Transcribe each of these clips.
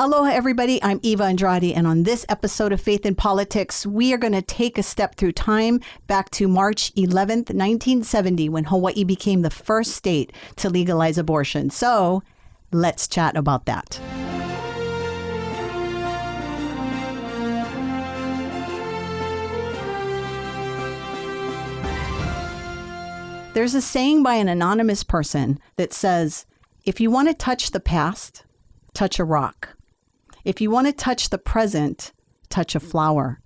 Aloha, everybody. I'm Eva Andrade, and on this episode of Faith in Politics, we are going to take a step through time back to March 11th, 1970, when Hawaii became the first state to legalize abortion. So let's chat about that. There's a saying by an anonymous person that says, if you want to touch the past, touch a rock. If you want to touch the present, touch a flower.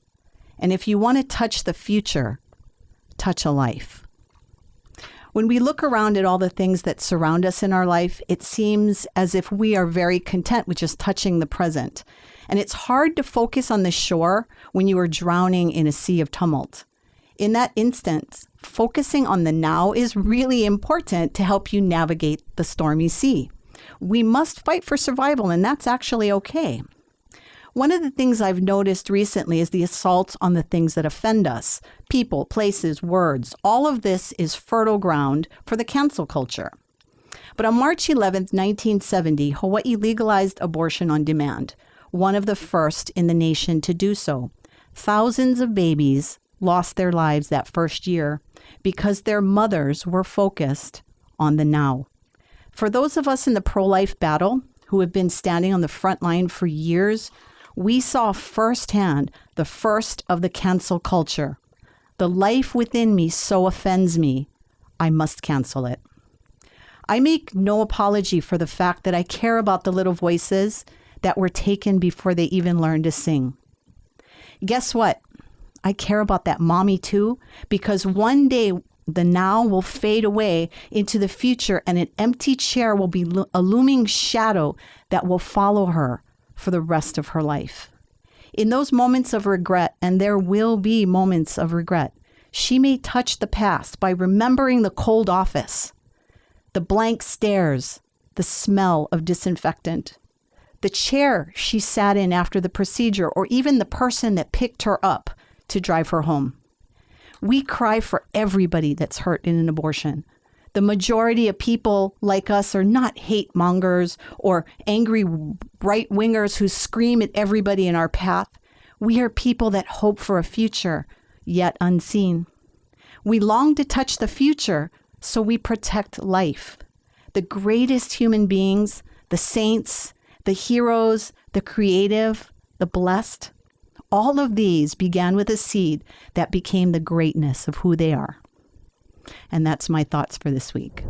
And if you want to touch the future, touch a life. When we look around at all the things that surround us in our life, it seems as if we are very content with just touching the present. And it's hard to focus on the shore when you are drowning in a sea of tumult. In that instance, focusing on the now is really important to help you navigate the stormy sea. We must fight for survival, and that's actually okay. One of the things I've noticed recently is the assaults on the things that offend us. People, places, words. All of this is fertile ground for the cancel culture. But on March 11th, 1970, Hawaii legalized abortion on demand, one of the first in the nation to do so. Thousands of babies lost their lives that first year because their mothers were focused on the now. For those of us in the pro-life battle who have been standing on the front line for years, we saw firsthand the first of the cancel culture. The life within me so offends me, I must cancel it. I make no apology for the fact that I care about the little voices that were taken before they even learned to sing. Guess what? I care about that mommy too, because one day the now will fade away into the future, and an empty chair will be a looming shadow that will follow her for the rest of her life. In those moments of regret, and there will be moments of regret, she may touch the past by remembering the cold office, the blank stares, the smell of disinfectant, the chair she sat in after the procedure, or even the person that picked her up to drive her home. We cry for everybody that's hurt in an abortion. The majority of people like us are not hate mongers or angry right-wingers who scream at everybody in our path. We are people that hope for a future, yet unseen. We long to touch the future, so we protect life. The greatest human beings, the saints, the heroes, the creative, the blessed, all of these began with a seed that became the greatness of who they are. And that's my thoughts for this week.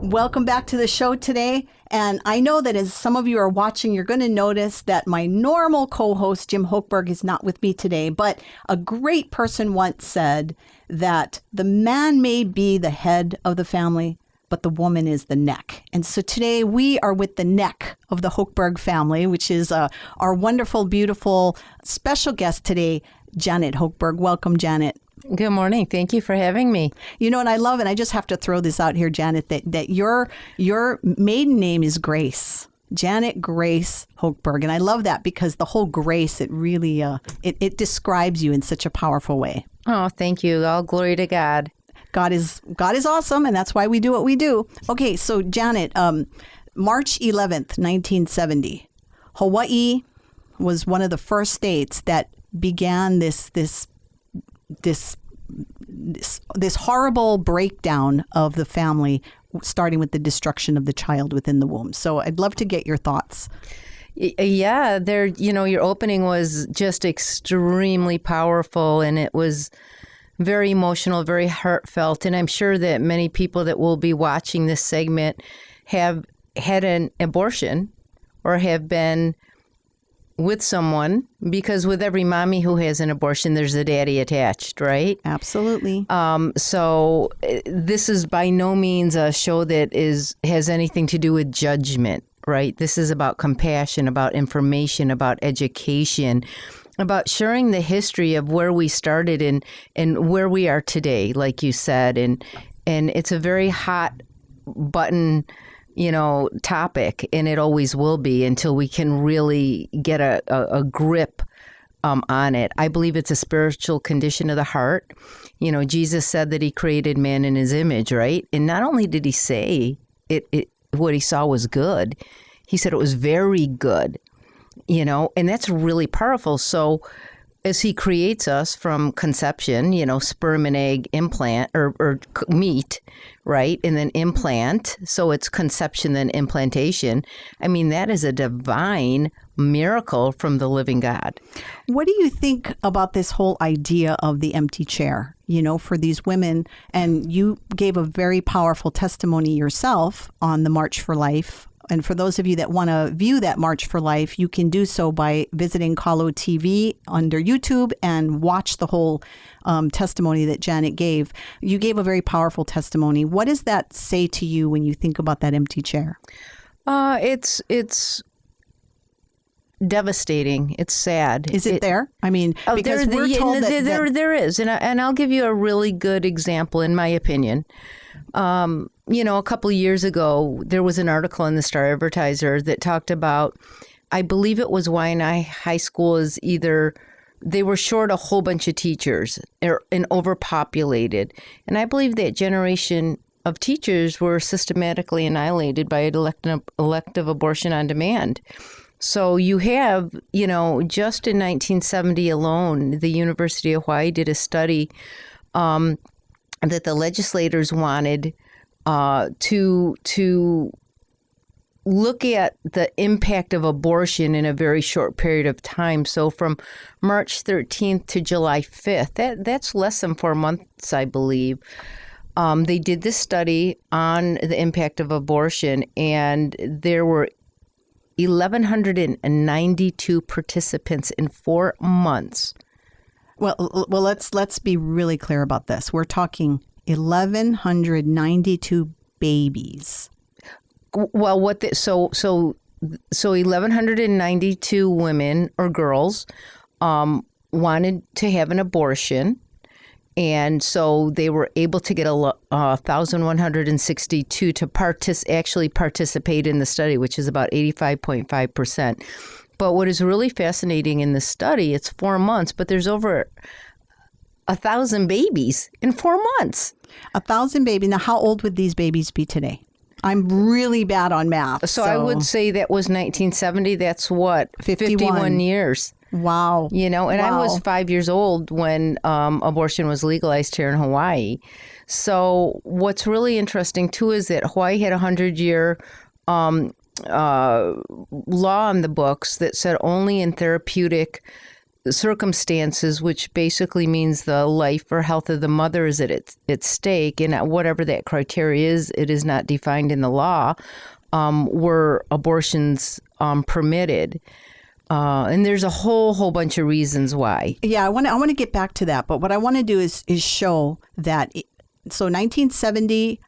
Welcome back to the show today. And I know that as some of you are watching, you're going to notice that my normal co-host, Jim Hochberg, is not with me today. But a great person once said that the man may be the head of the family, but the woman is the neck. And so today we are with the neck of the Hochberg family, which is our wonderful, beautiful, special guest today, Janet Hochberg. Welcome, Janet. Good morning. Thank you for having me. You know, and I love, and I just have to throw this out here, Janet, that your maiden name is Grace. Janet Grace Hochberg. And I love that because the whole Grace, it really, it describes you in such a powerful way. Oh, thank you. All glory to God. God is awesome, and that's why we do what we do. Okay, so Janet, March 11th, 1970, Hawaii was one of the first states that began this horrible breakdown of the family, starting with the destruction of the child within the womb. So I'd love to get your thoughts. Yeah, your opening was just extremely powerful, and it was very emotional, very heartfelt. And I'm sure that many people that will be watching this segment have had an abortion or have been with someone, because with every mommy who has an abortion, there's a daddy attached, right? Absolutely. So this is by no means a show that has anything to do with judgment, right? This is about compassion, about information, about education, about sharing the history of where we started and where we are today, like you said. And it's a very hot button, topic, and it always will be until we can really get a grip on it. I believe it's a spiritual condition of the heart. Jesus said that he created man in his image, right? And not only did he say it what he saw was good, He said it was very good, and that's really powerful. So as he creates us from conception, sperm and egg implant or meat, right? And then implant. So it's conception, then implantation. I mean, that is a divine miracle from the living God. What do you think about this whole idea of the empty chair, for these women? And you gave a very powerful testimony yourself on the March for Life. And for those of you that want to view that March for Life, you can do so by visiting Kahlo TV under YouTube and watch the whole testimony that Janet gave. You gave a very powerful testimony. What does that say to you when you think about that empty chair? It's devastating. It's sad. Is it there? I mean, because we're told that there is, and I'll give you a really good example, in my opinion. A couple of years ago, there was an article in the Star Advertiser that talked about, I believe it was Waianae High School is either, they were short a whole bunch of teachers and overpopulated. And I believe that generation of teachers were systematically annihilated by elective abortion on demand. So you have, just in 1970 alone, the University of Hawaii did a study that the legislators wanted to look at the impact of abortion in a very short period of time. So from March 13th to July 5th, that's less than 4 months, I believe. They did this study on the impact of abortion, and there were 1,192 participants in 4 months. Well, let's be really clear about this. We're talking 1,192 babies. Well, so 1,192 women or girls wanted to have an abortion, and so they were able to get 1,162 to actually participate in the study, which is about 85.5%. But what is really fascinating in the study, it's 4 months, but there's over 1,000 babies in 4 months. 1,000 babies. Now, how old would these babies be today? I'm really bad on math. So I would say that was 1970. That's what? 51 years. Wow. And I was 5 years old when abortion was legalized here in Hawaii. So what's really interesting, too, is that Hawaii had a 100-year law on the books that said only in therapeutic circumstances, which basically means the life or health of the mother is at stake, and whatever that criteria is, it is not defined in the law, were abortions permitted. And there's a whole bunch of reasons why. Yeah, I want to get back to that, but what I want to do is show that. So 1970.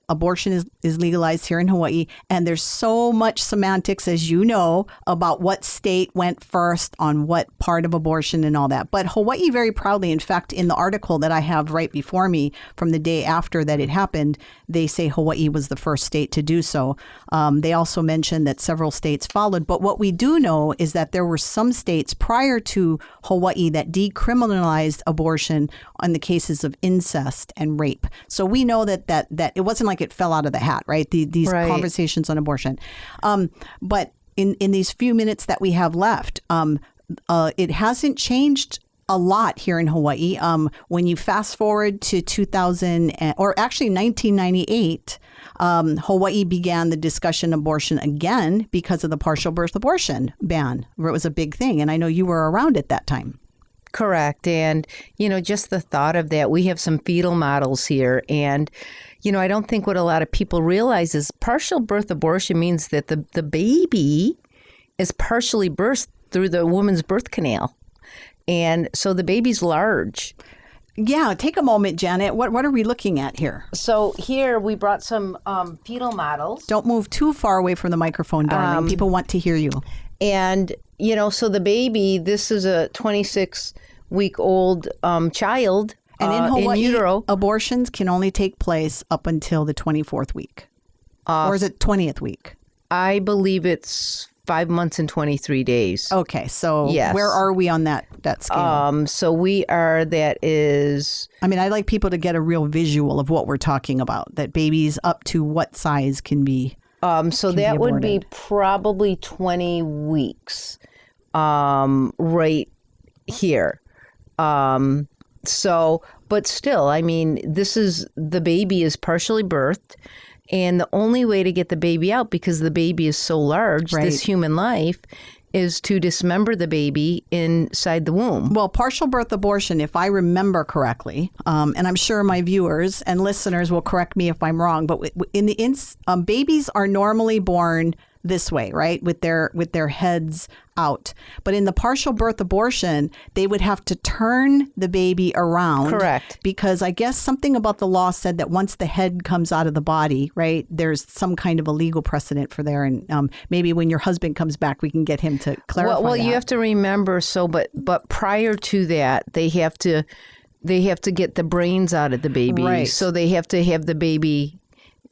Abortion is legalized here in Hawaii, and there's so much semantics, as you know, about what state went first on what part of abortion and all that. But Hawaii very proudly, in fact, in the article that I have right before me from the day after that it happened, they say Hawaii was the first state to do so. They also mentioned that several states followed. But what we do know is that there were some states prior to Hawaii that decriminalized abortion on the cases of incest and rape. So we know that it wasn't like it fell out of the hat, right? These right. Conversations on abortion. But in these few minutes that we have left, it hasn't changed a lot here in Hawaii. When you fast forward to 1998, Hawaii began the discussion of abortion again because of the partial birth abortion ban, where it was a big thing. And I know you were around at that time. Correct. And, just the thought of that, we have some fetal models here. And, I don't think what a lot of people realize is partial birth abortion means that the baby is partially birthed through the woman's birth canal. And so the baby's large. Yeah. Take a moment, Janet. What are we looking at here? So here we brought some fetal models. Don't move too far away from the microphone, darling. People want to hear you. And, so the baby, this is a 26-week-old child. And in Hawaii, in utero. Abortions can only take place up until the 24th week. Or is it 20th week? I believe it's 5 months and 23 days. Okay, so yes. Where are we on that scale? So we are, that is... I mean, I'd like people to get a real visual of what we're talking about, that babies up to what size can be So Can be that would be aborted. probably 20 weeks, right here. But still, I mean, the baby is partially birthed, and the only way to get the baby out, because the baby is so large, Right. this human life, is to dismember the baby inside the womb. Well, partial birth abortion, if I remember correctly, and I'm sure my viewers and listeners will correct me if I'm wrong, but babies are normally born this way, right, with their heads out. But in the partial birth abortion, they would have to turn the baby around. Correct. Because I guess something about the law said that once the head comes out of the body, right, there's some kind of a legal precedent for there. And maybe when your husband comes back, we can get him to clarify Well, that. you have to remember. But prior to that, they have to get the brains out of the baby. Right. So they have to have the baby.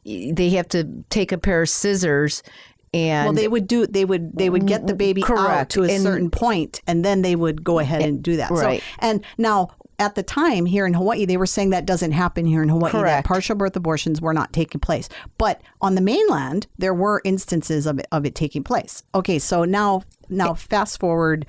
They have to take a pair of scissors. And Well, they would get the baby out Correct. to a And- certain point, and then they would go ahead and do that. Right. So, and now at the time here in Hawaii, they were saying that doesn't happen here in Hawaii. That Correct. partial birth abortions were not taking place, but on the mainland, there were instances of it taking place. Okay, so now fast forward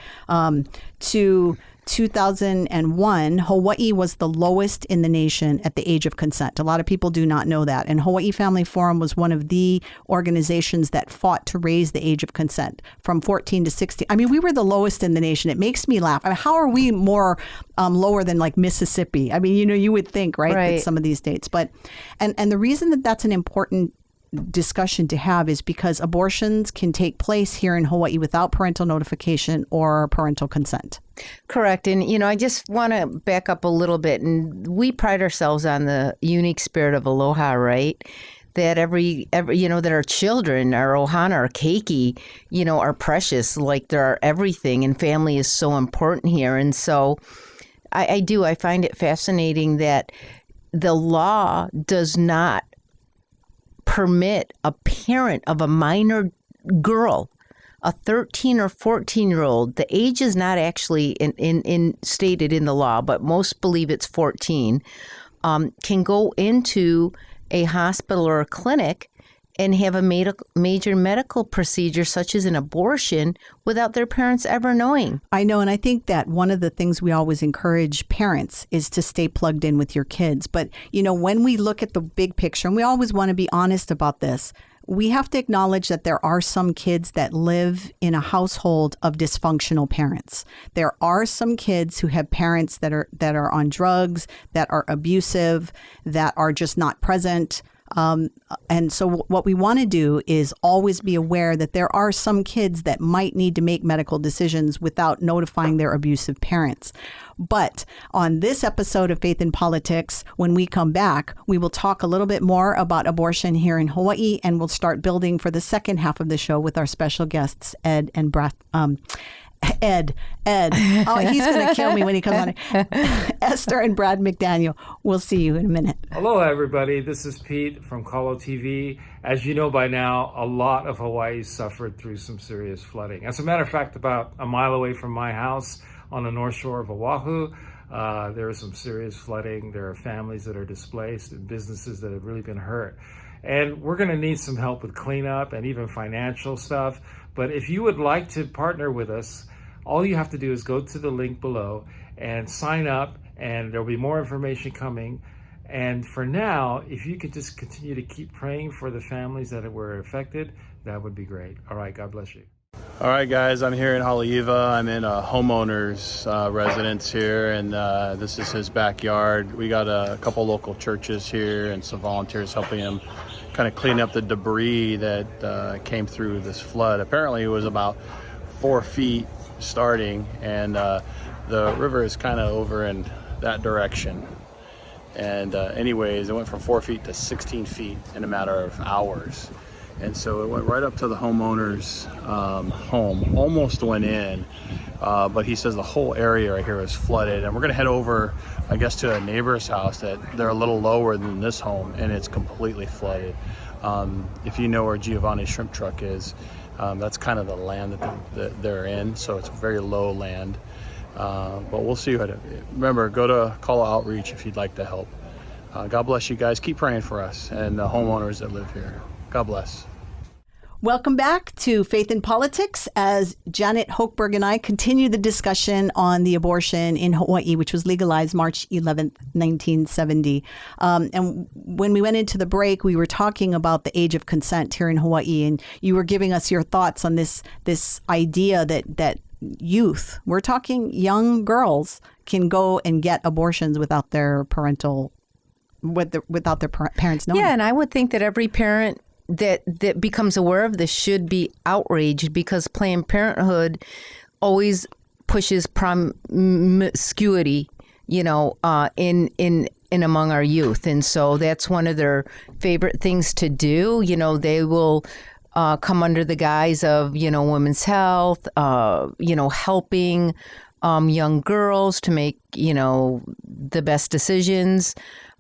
to 2001, Hawaii was the lowest in the nation at the age of consent. A lot of people do not know that. And Hawaii Family Forum was one of the organizations that fought to raise the age of consent from 14 to 16. I mean, we were the lowest in the nation. It makes me laugh. I mean, how are we more lower than like Mississippi? I mean, you would think, right, Right. with some of these states. But and the reason that that's an important discussion to have is because abortions can take place here in Hawaii without parental notification or parental consent. Correct. And, I just want to back up a little bit. And we pride ourselves on the unique spirit of aloha, right? That every that our children, our ohana, our keiki, are precious, like they're everything. And family is so important here. And so I find it fascinating that the law does not permit a parent of a minor girl, a 13 or 14-year-old, the age is not actually in stated in the law, but most believe it's 14, can go into a hospital or a clinic and have a major medical procedure such as an abortion without their parents ever knowing. I know, and I think that one of the things we always encourage parents is to stay plugged in with your kids. But, when we look at the big picture, and we always want to be honest about this, we have to acknowledge that there are some kids that live in a household of dysfunctional parents. There are some kids who have parents that are on drugs, that are abusive, that are just not present. And so what we want to do is always be aware that there are some kids that might need to make medical decisions without notifying their abusive parents. But on this episode of Faith in Politics, when we come back, we will talk a little bit more about abortion here in Hawaii, and we'll start building for the second half of the show with our special guests, Ed and Ed. Oh, he's going to kill me when he comes on. Esther and Brad McDaniel. We'll see you in a minute. Hello, everybody. This is Pete from Kalo TV. As you know by now, a lot of Hawaii suffered through some serious flooding. As a matter of fact, about a mile away from my house on the north shore of Oahu, there is some serious flooding. There are families that are displaced and businesses that have really been hurt. And we're going to need some help with cleanup and even financial stuff. But if you would like to partner with us, all you have to do is go to the link below and sign up, and there'll be more information coming. And for now, if you could just continue to keep praying for the families that were affected, that would be great. All right, God bless you. All right, guys, I'm here in Haleiwa. I'm in a homeowner's residence here, and this is his backyard. We got a couple local churches here and some volunteers helping him kind of clean up the debris that came through this flood. Apparently, it was about 4 feet starting, and the river is kind of over in that direction. And anyways, it went from 4 feet to 16 feet in a matter of hours. And so it went right up to the homeowner's home, almost went in, but he says the whole area right here is flooded. And we're gonna head over, I guess, to a neighbor's house that they're a little lower than this home, and it's completely flooded. If you know where Giovanni's shrimp truck is, that's kind of the land that they're in, so it's very low land. But we'll see. Remember, go to Call Outreach if you'd like to help. God bless you guys. Keep praying for us and the homeowners that live here. God bless. Welcome back to Faith in Politics as Janet Hochberg and I continue the discussion on the abortion in Hawaii, which was legalized March 11th, 1970. And when we went into the break, we were talking about the age of consent here in Hawaii, and you were giving us your thoughts on this idea that youth, we're talking young girls, can go and get abortions without their parents knowing. Yeah, and I would think that every parent that becomes aware of this should be outraged, because Planned Parenthood always pushes promiscuity, in among our youth, and so that's one of their favorite things to do. They will come under the guise of women's health, helping young girls to make the best decisions.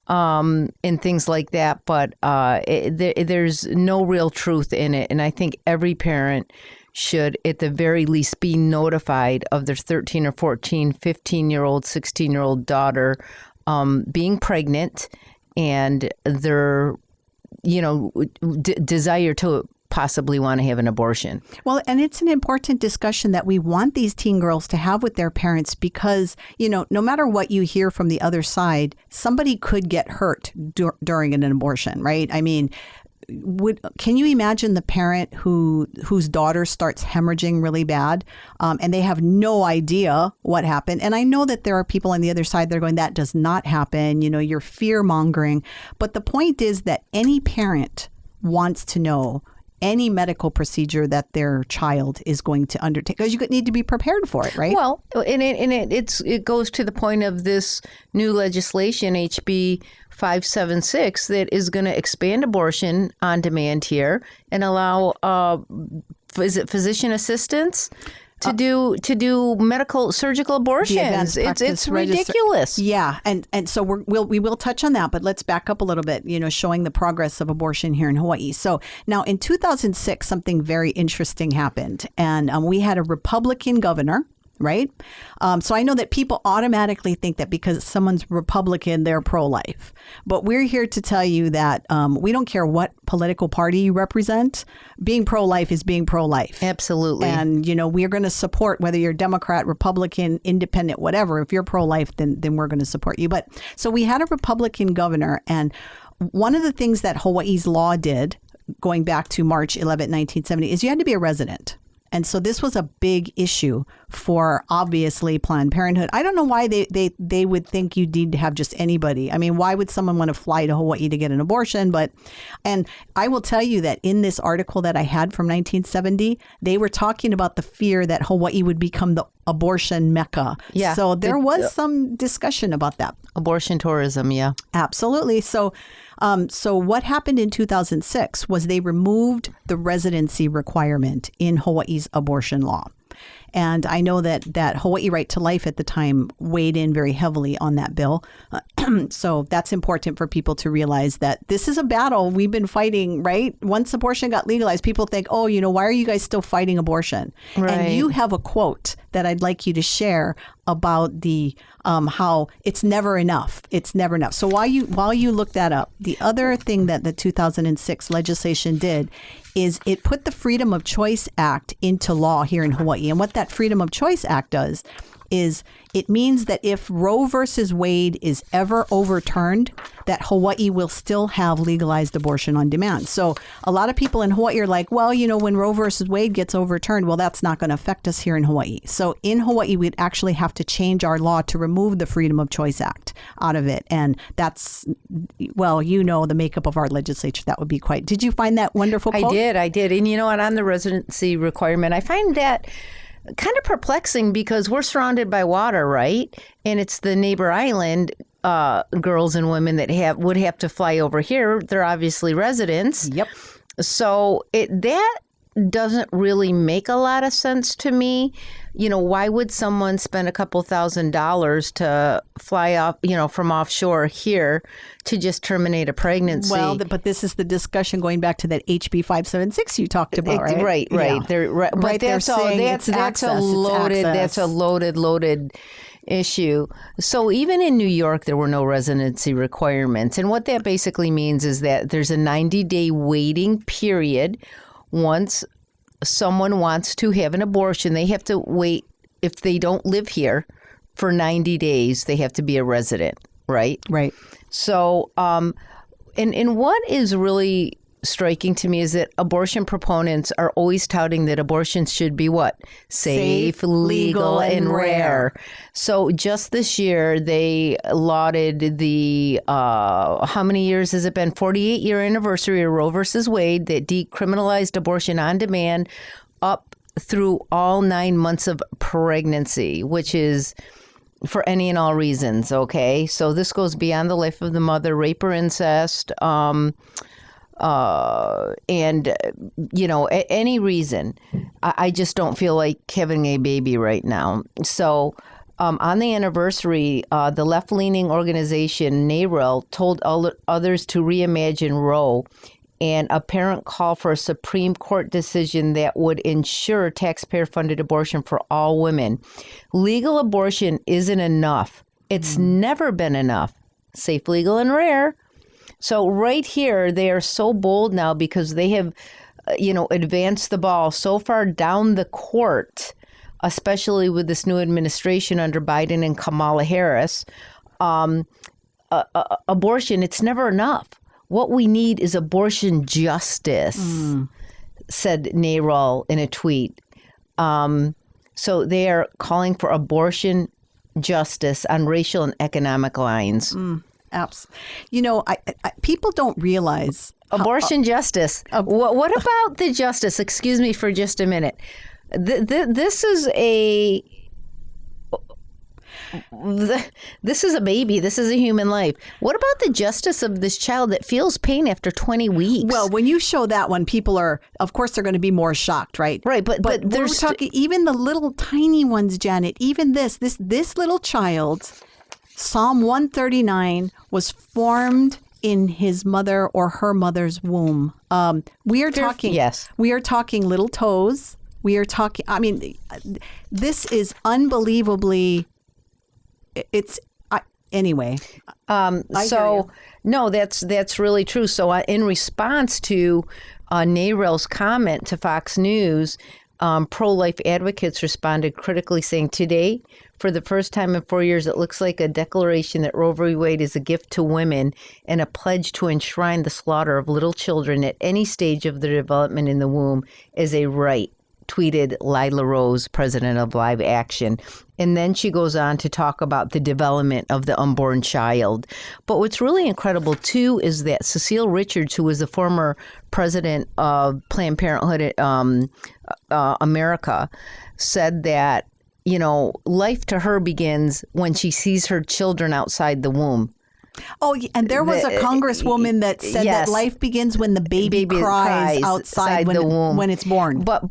And things like that, but there's no real truth in it. And I think every parent should, at the very least, be notified of their 13 or 14, 15-year-old, 16-year-old daughter being pregnant, and their, desire to possibly want to have an abortion. Well, and it's an important discussion that we want these teen girls to have with their parents, because, no matter what you hear from the other side, somebody could get hurt during an abortion, right? I mean, can you imagine the parent whose daughter starts hemorrhaging really bad, and they have no idea what happened? And I know that there are people on the other side that are going, that does not happen. You're fear mongering. But the point is that any parent wants to know any medical procedure that their child is going to undertake, because you need to be prepared for it, right? Well, and it goes to the point of this new legislation, HB 576, that is going to expand abortion on demand here and allow physician assistants to do medical surgical abortions. It's ridiculous. Yeah, and so we will touch on that, but let's back up a little bit. Showing the progress of abortion here in Hawaii. So now in 2006, something very interesting happened, and we had a Republican governor. Right? So I know that people automatically think that because someone's Republican, they're pro-life. But we're here to tell you that we don't care what political party you represent. Being pro-life is being pro-life. Absolutely. And, we're going to support whether you're Democrat, Republican, independent, whatever. If you're pro-life, then we're going to support you. But so we had a Republican governor. And one of the things that Hawaii's law did, going back to March 11, 1970, is you had to be a resident. And so this was a big issue for, obviously, Planned Parenthood. I don't know why they would think you need to have just anybody. I mean, why would someone want to fly to Hawaii to get an abortion? And I will tell you that in this article that I had from 1970, they were talking about the fear that Hawaii would become the abortion mecca. Yeah. So there was some discussion about that. Abortion tourism, yeah. Absolutely. So what happened in 2006 was they removed the residency requirement in Hawaii's abortion law. And I know that Hawaii Right to Life at the time weighed in very heavily on that bill. So that's important for people to realize that this is a battle we've been fighting, right? Once abortion got legalized, people think, why are you guys still fighting abortion? Right. And you have a quote that I'd like you to share about the how it's never enough. It's never enough. So while you look that up, the other thing that the 2006 legislation did is it put the Freedom of Choice Act into law here in Hawaii. And what that Freedom of Choice Act does is it means that if Roe versus Wade is ever overturned, that Hawaii will still have legalized abortion on demand. So a lot of people in Hawaii are like, well, when Roe versus Wade gets overturned, well, that's not going to affect us here in Hawaii. So in Hawaii, we'd actually have to change our law to remove the Freedom of Choice Act out of it. And that's, the makeup of our legislature. That would be quite. Did you find that wonderful quote? I did. And on the residency requirement, I find that kind of perplexing, because we're surrounded by water, right? And it's the neighbor island girls and women that would have to fly over here. They're obviously residents. Yep. So that doesn't really make a lot of sense to me. Why would someone spend a couple $1,000s to fly off, from offshore here to just terminate a pregnancy? Well, but this is the discussion going back to that HB 576 you talked about, right? Right. Yeah. But that's a loaded issue. So even in New York, there were no residency requirements. And what that basically means is that there's a 90-day waiting period once someone wants to have an abortion, they have to wait. If they don't live here for 90 days, they have to be a resident, right? Right. So, and what is really striking to me is that abortion proponents are always touting that abortions should be what? Safe, legal, and rare. So just this year, they lauded the, how many years has it been? 48-year anniversary of Roe versus Wade that decriminalized abortion on demand up through all 9 months of pregnancy, which is for any and all reasons, okay? So this goes beyond the life of the mother, rape or incest, and, any reason. I just don't feel like having a baby right now. So on the anniversary, the left-leaning organization NARAL told others to reimagine Roe and a parent call for a Supreme Court decision that would ensure taxpayer-funded abortion for all women. Legal abortion isn't enough. It's never been enough. Safe, legal, and rare. So right here, they are so bold now because they have, advanced the ball so far down the court, especially with this new administration under Biden and Kamala Harris. Abortion, it's never enough. What we need is abortion justice, said NARAL in a tweet. So they are calling for abortion justice on racial and economic lines. People don't realize abortion justice. What about the justice? Excuse me for just a minute. This is a baby. This is a human life. What about the justice of this child that feels pain after 20 weeks? Well, when you show that one, people are, of course, they're going to be more shocked, right? Right, but we're talking even the little tiny ones, Janet. Even this little child, Psalm 139 was formed in his mother or her mother's womb. We are talking little toes. We are talking. I mean, this is unbelievably. Anyway. No, that's really true. So in response to NARAL's comment to Fox News, pro-life advocates responded critically, saying, "Today, for the first time in 4 years, it looks like a declaration that Roe v. Wade is a gift to women and a pledge to enshrine the slaughter of little children at any stage of their development in the womb as a right," tweeted Lila Rose, president of Live Action. And then she goes on to talk about the development of the unborn child. But what's really incredible, too, is that Cecile Richards, who was the former president of Planned Parenthood America, said that, life to her begins when she sees her children outside the womb. Oh, and there was a congresswoman that said that life begins when the baby cries outside the womb when it's born. But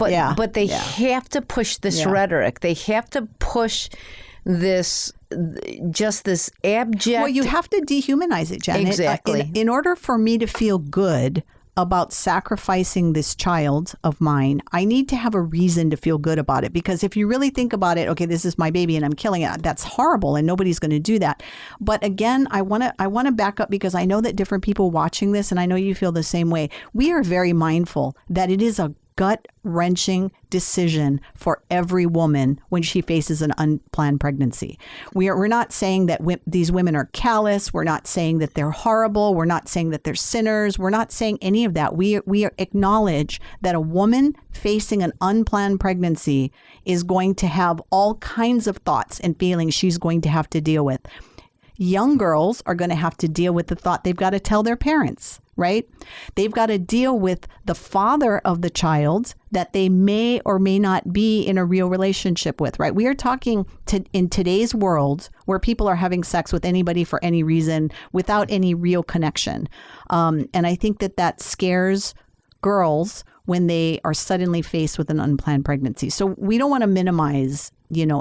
they have to push this rhetoric. They have to push this abject. Well, you have to dehumanize it, Janet. Exactly. In order for me to feel good about sacrificing this child of mine, I need to have a reason to feel good about it. Because if you really think about it, okay, this is my baby and I'm killing it. That's horrible, and nobody's going to do that. But again, I want to back up because I know that different people watching this, and I know you feel the same way. We are very mindful that it is a gut-wrenching decision for every woman when she faces an unplanned pregnancy. We're not saying that these women are callous. We're not saying that they're horrible. We're not saying that they're sinners. We're not saying any of that. We acknowledge that a woman facing an unplanned pregnancy is going to have all kinds of thoughts and feelings she's going to have to deal with. Young girls are going to have to deal with the thought they've got to tell their parents, right? They've got to deal with the father of the child that they may or may not be in a real relationship with, right? We are talking in today's world where people are having sex with anybody for any reason without any real connection. And I think that scares girls when they are suddenly faced with an unplanned pregnancy. So we don't want to minimize,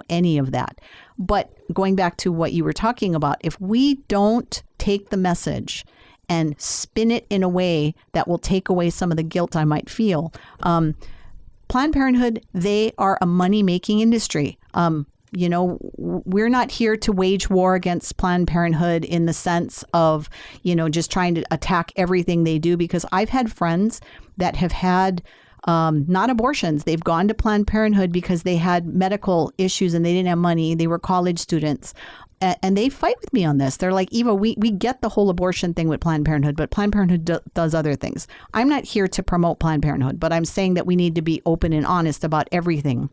any of that. But going back to what you were talking about, if we don't take the message and spin it in a way that will take away some of the guilt I might feel, Planned Parenthood, they are a money-making industry. We're not here to wage war against Planned Parenthood in the sense of, just trying to attack everything they do, because I've had friends that have had not abortions. They've gone to Planned Parenthood because they had medical issues and they didn't have money. They were college students. And they fight with me on this. They're like, Eva, we get the whole abortion thing with Planned Parenthood, but Planned Parenthood does other things. I'm not here to promote Planned Parenthood, but I'm saying that we need to be open and honest about everything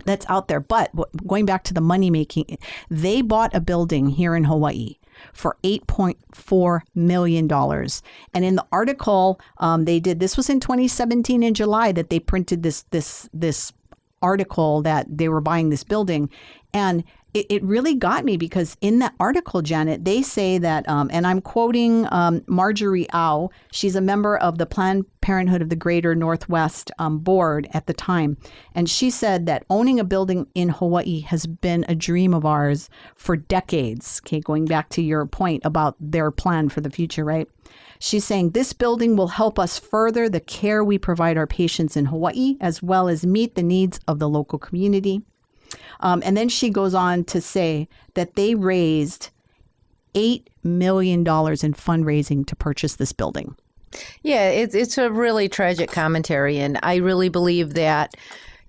that's out there. But going back to the money making, they bought a building here in Hawaii for $8.4 million. And in the article they did, this was in 2017 in July that they printed this article that they were buying this building. And it really got me because in that article, Janet, they say that, and I'm quoting Marjorie Au, she's a member of the Planned Parenthood of the Greater Northwest board at the time. And she said that owning a building in Hawaii has been a dream of ours for decades. Okay, going back to your point about their plan for the future, right? She's saying this building will help us further the care we provide our patients in Hawaii, as well as meet the needs of the local community. And then she goes on to say that they raised $8 million in fundraising to purchase this building. Yeah, it's a really tragic commentary. And I really believe that,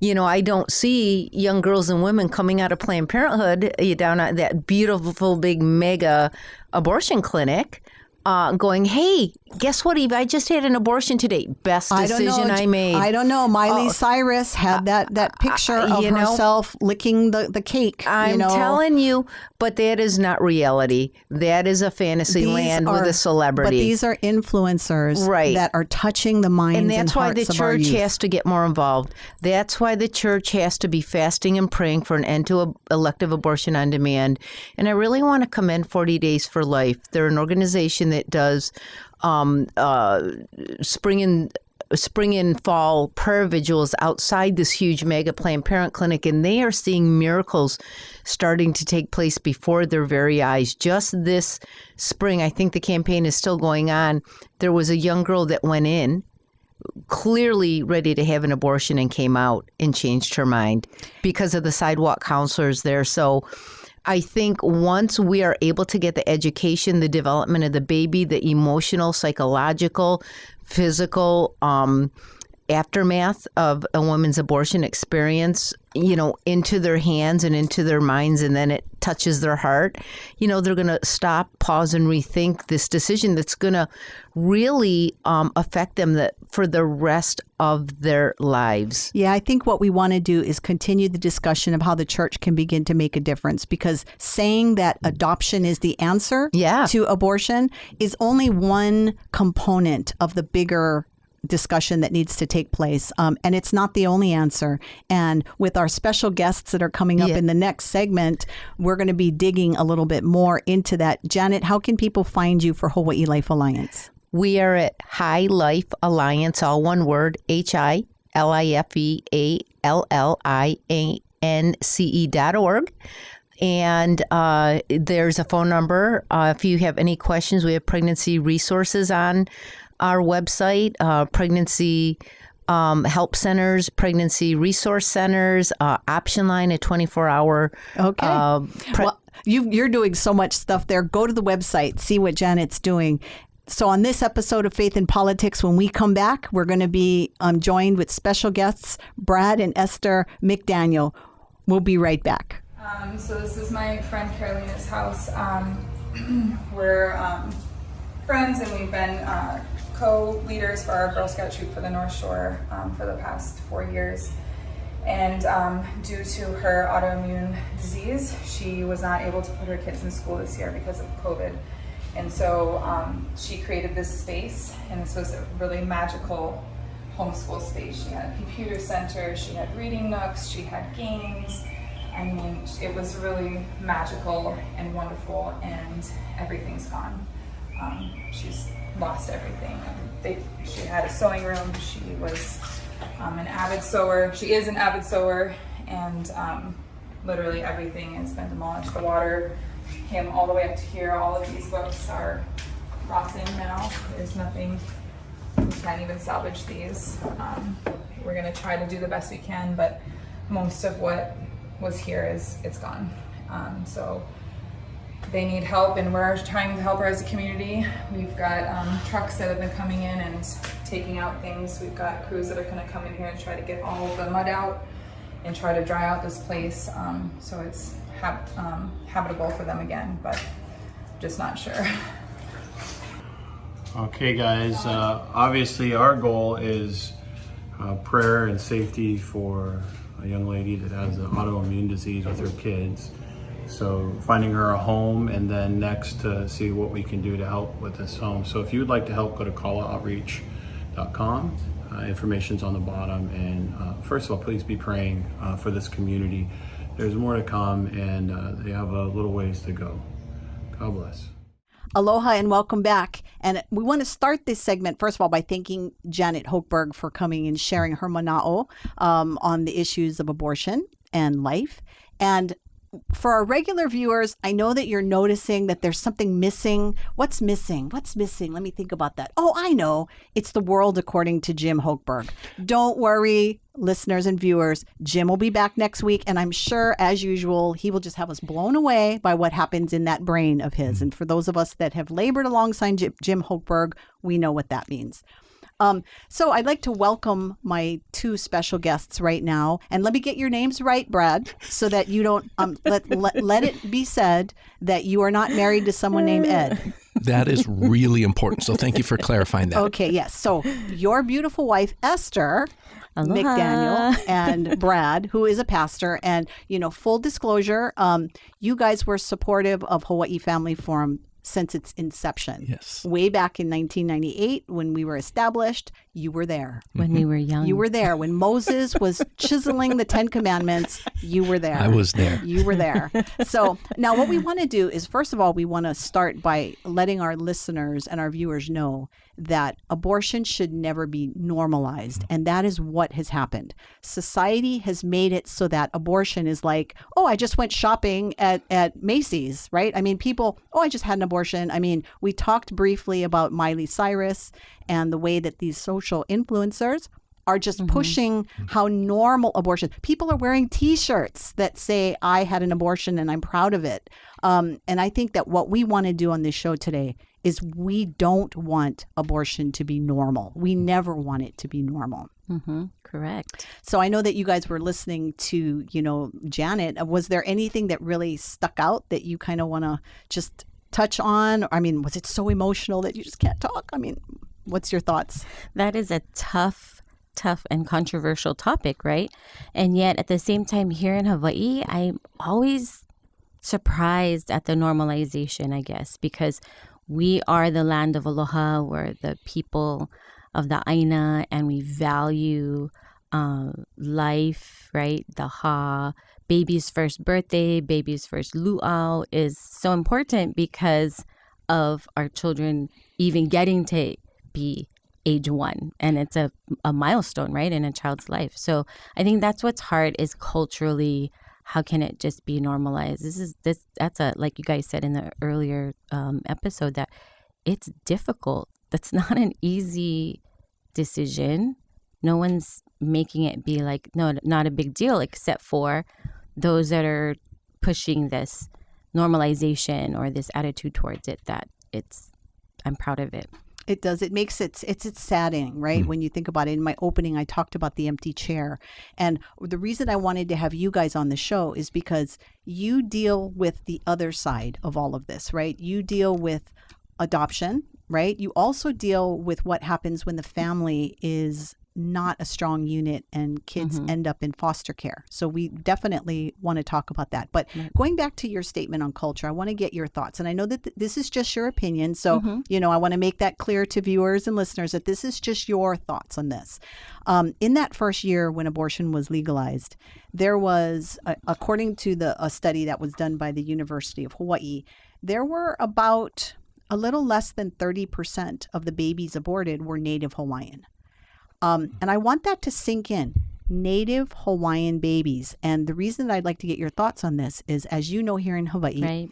I don't see young girls and women coming out of Planned Parenthood down at that beautiful big mega abortion clinic going, hey, guess what, Eve? I just had an abortion today. Best decision I made. I don't know. Miley Cyrus had that picture of herself licking the cake. I'm telling you, but that is not reality. That is a fantasy land with a celebrity. But these are influencers that are touching the minds and that's why the hearts of our church youth. has to get more involved. That's why the church has to be fasting and praying for an end to elective abortion on demand. And I really want to commend 40 Days for Life. They're an organization that does spring and fall prayer vigils outside this huge mega Planned Parent clinic, and they are seeing miracles starting to take place before their very eyes. Just this spring, I think the campaign is still going on, there was a young girl that went in clearly ready to have an abortion and came out and changed her mind because of the sidewalk counselors there. So I think once we are able to get the education, the development of the baby, the emotional, psychological, physical aftermath of a woman's abortion experience, into their hands and into their minds, and then it touches their heart, they're going to stop, pause, and rethink this decision that's going to really affect them for the rest of their lives. Yeah, I think what we want to do is continue the discussion of how the church can begin to make a difference, because saying that adoption is the answer to abortion is only one component of the bigger discussion that needs to take place. And it's not the only answer. And with our special guests that are coming up in the next segment, we're going to be digging a little bit more into that. Janet, how can people find you for Hawaii Life Alliance? We are at High Life Alliance, all one word, HILIFEALLIANCE.org. And there's a phone number. If you have any questions, we have pregnancy resources on our website, pregnancy help centers, pregnancy resource centers, option line, a 24-hour. Okay. Well, you're doing so much stuff there. Go to the website, see what Janet's doing. So on this episode of Faith in Politics, when we come back, we're going to be joined with special guests, Brad and Esther McDaniel. We'll be right back. So this is my friend Carolina's house. We're friends, and we've been co-leaders for our Girl Scout troop for the North Shore for the past 4 years. And due to her autoimmune disease, she was not able to put her kids in school this year because of COVID. And so she created this space, and this was a really magical homeschool space. She had a computer center, she had reading nooks, she had games. I mean, it was really magical and wonderful, and everything's gone. She's lost everything. She had a sewing room. She was an avid sewer. She is an avid sewer, and literally everything has been demolished. The water came all the way up to here. All of these books are rotting now. There's nothing. We can't even salvage these. We're gonna try to do the best we can, but most of what was here it's gone. So they need help, and we're trying to help her as a community. We've got trucks that have been coming in and taking out things. We've got crews that are going to come in here and try to get all of the mud out and try to dry out this place so it's habitable for them again, but just not sure. Okay, guys, obviously our goal is prayer and safety for a young lady that has an autoimmune disease with her kids. So finding her a home, and then next to see what we can do to help with this home. So if you would like to help, go to callaoutreach.com. Information's on the bottom. And first of all, please be praying for this community. There's more to come, and they have a little ways to go. God bless. Aloha and welcome back. And we want to start this segment, first of all, by thanking Janet Hochberg for coming and sharing her mana'o on the issues of abortion and life. And for our regular viewers, I know that you're noticing that there's something missing. What's missing? What's missing? Let me think about that. Oh, I know. It's the world according to Jim Hochberg. Don't worry, listeners and viewers. Jim will be back next week, and I'm sure, as usual, he will just have us blown away by what happens in that brain of his. And for those of us that have labored alongside Jim Hochberg, we know what that means. So I'd like to welcome my two special guests right now. And let me get your names right, Brad, so that you don't, let it be said that you are not married to someone named Ed. That is really important. So thank you for clarifying that. Okay, yes. So your beautiful wife, Esther Aloha. McDaniel, and Brad, who is a pastor. And, full disclosure, you guys were supportive of Hawaii Family Forum since its inception. Yes. Way back in 1998, when we were established, you were there. When we were young. You were there. When Moses was chiseling the 10 Commandments, you were there. I was there. You were there. So now what we want to do is, first of all, we want to start by letting our listeners and our viewers know that abortion should never be normalized. And that is what has happened. Society has made it so that abortion is like, oh, I just went shopping at Macy's, right? I mean, people, oh, I just had an abortion. I mean, we talked briefly about Miley Cyrus and the way that these social influencers are just pushing how normal abortion. People are wearing T-shirts that say, I had an abortion and I'm proud of it. And I think that what we want to do on this show today is we don't want abortion to be normal. We never want it to be normal. Correct. So I know that you guys were listening to, Janet. Was there anything that really stuck out that you kind of want to just touch on? I mean, was it so emotional that you just can't talk? I mean, what's your thoughts? That is a tough and controversial topic, right? And yet at the same time here in Hawaii, I'm always surprised at the normalization, I guess, because we are the land of aloha. We're the people of the aina, and we value life, right? The ha. Baby's first birthday, baby's first luau is so important because of our children even getting to be age 1. And it's a milestone, right, in a child's life. So I think that's what's hard is culturally, how can it just be normalized? That's like you guys said in the earlier episode, that it's difficult. That's not an easy decision. No one's making it be like, no, not a big deal, except for those that are pushing this normalization or this attitude towards it, that I'm proud of it. It does. It makes it's saddening, right? When you think about it. In my opening, I talked about the empty chair. And the reason I wanted to have you guys on the show is because you deal with the other side of all of this, right? You deal with adoption, right? You also deal with what happens when the family is not a strong unit and kids end up in foster care. So we definitely want to talk about that. But going back to your statement on culture, I want to get your thoughts. And I know that this is just your opinion. So, I want to make that clear to viewers and listeners that this is just your thoughts on this. In that first year when abortion was legalized, there was, according to a study that was done by the University of Hawaii, there were about a little less than 30% of the babies aborted were Native Hawaiian. And I want that to sink in. Native Hawaiian babies. And the reason that I'd like to get your thoughts on this is, as you know, here in Hawaii, Right.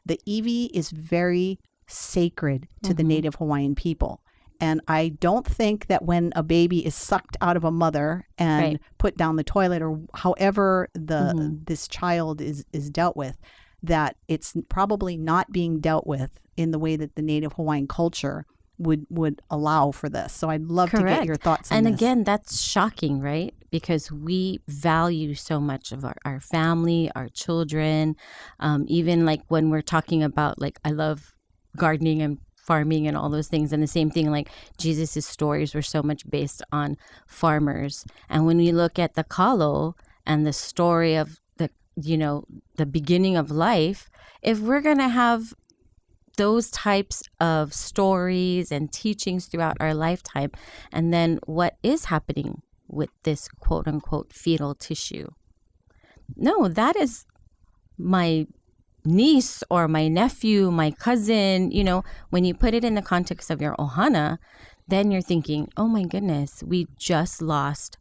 the iwi is very sacred to the Native Hawaiian people. And I don't think that when a baby is sucked out of a mother and put down the toilet, or however this child is dealt with, that it's probably not being dealt with in the way that the Native Hawaiian culture would allow for this. So I'd love to get your thoughts on and this. again, that's shocking, right? Because we value so much of our family, our children, even like when we're talking about, like, I love gardening and farming and all those things. And the same thing, like Jesus's stories were so much based on farmers. And when we look at the Kalo and the story of the beginning of life, if we're going to have those types of stories and teachings throughout our lifetime, and then what is happening with this quote unquote fetal tissue? No, that is my niece or my nephew, my cousin. When you put it in the context of your ohana, then you're thinking, oh my goodness, we just lost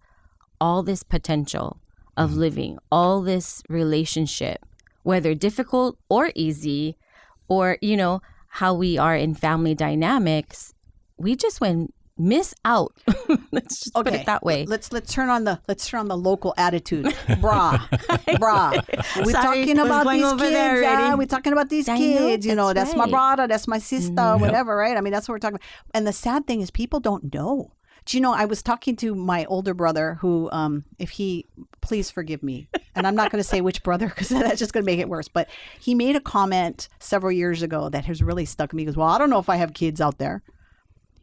all this potential of living, all this relationship, whether difficult or easy, or how we are in family dynamics. We just miss out. Let's just put it that way. Let's turn on the local attitude. Brah. We're talking about these kids. We're talking about these kids. That's my brother, that's my sister, whatever, right? I mean, that's what we're talking about. And the sad thing is, people don't know. Do you know, I was talking to my older brother who, please forgive me, and I'm not going to say which brother because that's just going to make it worse, but he made a comment several years ago that has really stuck with me. He goes, well, I don't know if I have kids out there.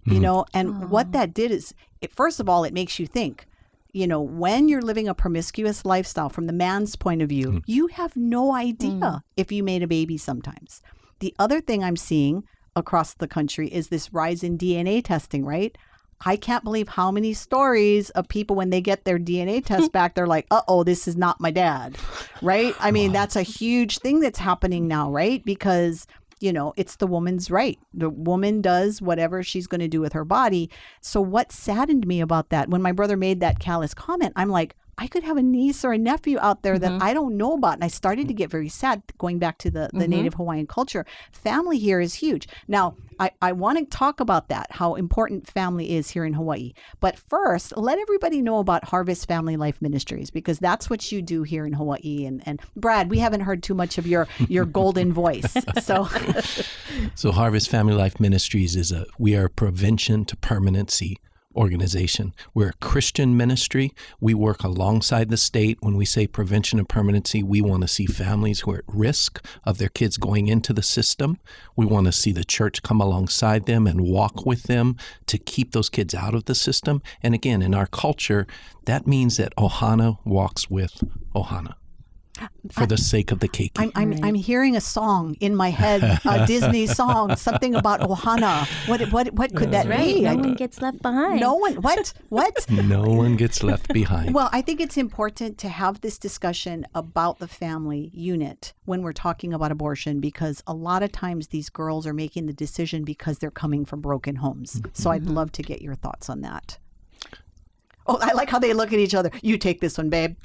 And what that did is, first of all, it makes you think, when you're living a promiscuous lifestyle from the man's point of view, you have no idea if you made a baby sometimes. The other thing I'm seeing across the country is this rise in DNA testing, right? I can't believe how many stories of people, when they get their DNA test back, they're like, uh-oh, this is not my dad, right? I mean, that's a huge thing that's happening now, right? Because it's the woman's right. The woman does whatever she's going to do with her body. So what saddened me about that, when my brother made that callous comment, I'm like, I could have a niece or a nephew out there that I don't know about. And I started to get very sad, going back to the Native Hawaiian culture. Family here is huge. Now, I want to talk about that, how important family is here in Hawaii. But first, let everybody know about Harvest Family Life Ministries, because that's what you do here in Hawaii. And Brad, we haven't heard too much of your golden voice. So Harvest Family Life Ministries we are a prevention to permanency organization. We're a Christian ministry. We work alongside the state. When we say prevention of permanency, we want to see families who are at risk of their kids going into the system. We want to see the church come alongside them and walk with them to keep those kids out of the system. And again, in our culture, that means that Ohana walks with Ohana. For the sake of the keiki. I'm hearing a song in my head, a Disney song, something about Ohana. What could that be? No one gets left behind. No one. What? No one gets left behind. Well, I think it's important to have this discussion about the family unit when we're talking about abortion, because a lot of times these girls are making the decision because they're coming from broken homes. So I'd love to get your thoughts on that. Oh, I like how they look at each other. You take this one, babe.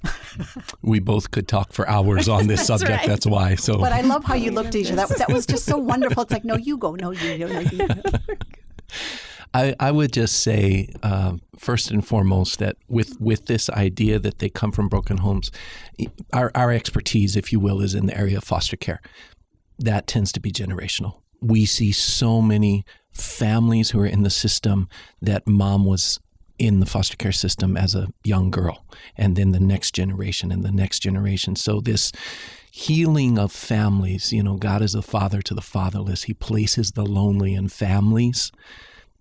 We both could talk for hours on this subject. Right. That's why. So, but I love how you looked at each other. That was just so wonderful. It's like, no, you go. No, you. No, you. I would just say, first and foremost, that with this idea that they come from broken homes, our expertise, if you will, is in the area of foster care. That tends to be generational. We see so many families who are in the system that mom was in the foster care system as a young girl, and then the next generation and the next generation. So this healing of families, God is a father to the fatherless. He places the lonely in families.